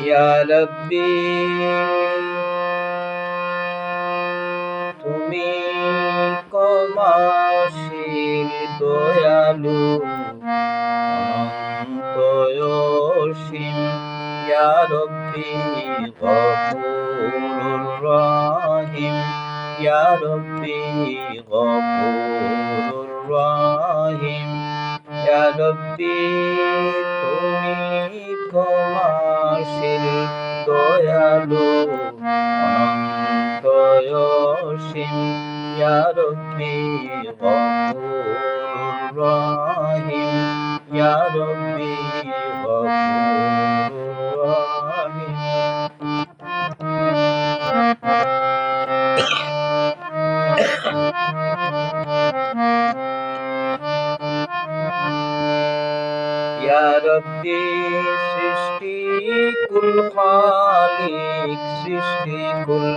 ইয়া রব্বি তুমি ক্ষমাশীল দয়ালু অনন্ত অসীম ইয়া রব্বি গফুরুর রহিম ইয়া রব্বি গফুরুর রহিম ইয়া রব্বি তুমি ক্ষমাশীল দয়ালু অনন্ত অসীম ইয়া রব্বি গফুরুর রহিম ইয়া রব্বি গফুরুর রহিম ইয়া রব্বি সৃষ্টি কুল খালিক সৃষ্টি কুল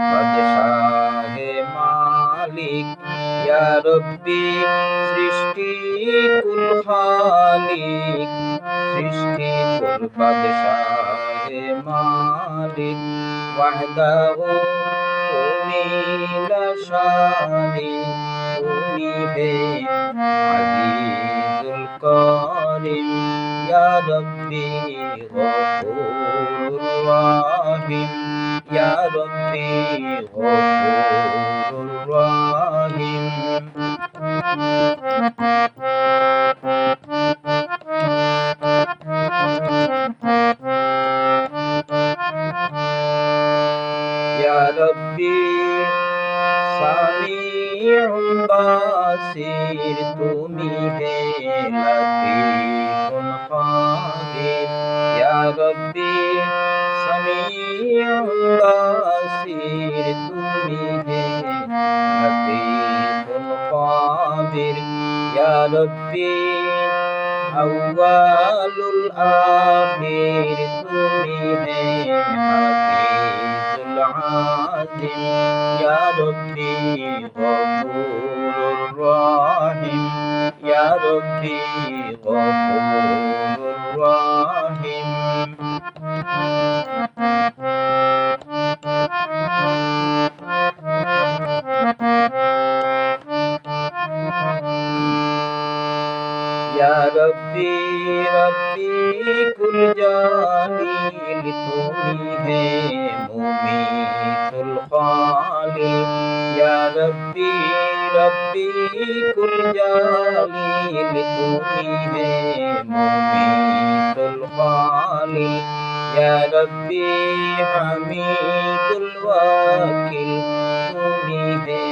বাদশাহে মালিক ইয়া রব্বি সৃষ্টি কুল খালিক সৃষ্টি কুল বাদশাহে মালিক ওয়াহদাহু তুমি লা শারীক তুমি হে আজিজুল কারিম ইয়া রব্বি গফুরুর রহিম ইয়া রব্বি গফুরুর রহিম ইয়া রব্বি সামিউন বাসির তুমি হে লতীফুন খাবির ইয়া রব্বি সামিউন বাসির তুমি হে লতীফুন খাবির ইয়া রব্বি আউয়ালুল আখির তুমি হে হাফিজুল আজিম ইয়া রব্বি গফুরুর রহিম ইয়া রব্বি গফুরুর রহিম ইয়া রব্বি রব্বি কুল জালিল তুমি হে মুমিতুল খালিল ইয়া রব্বি রব্বি কুল জালিল তুমি হে মুমিতুল খালিল ইয়া রব্বি হামিদুল ওয়াকিল তুমি হে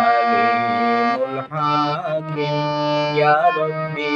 আলিমুল হাকিম ইয়া রব্বি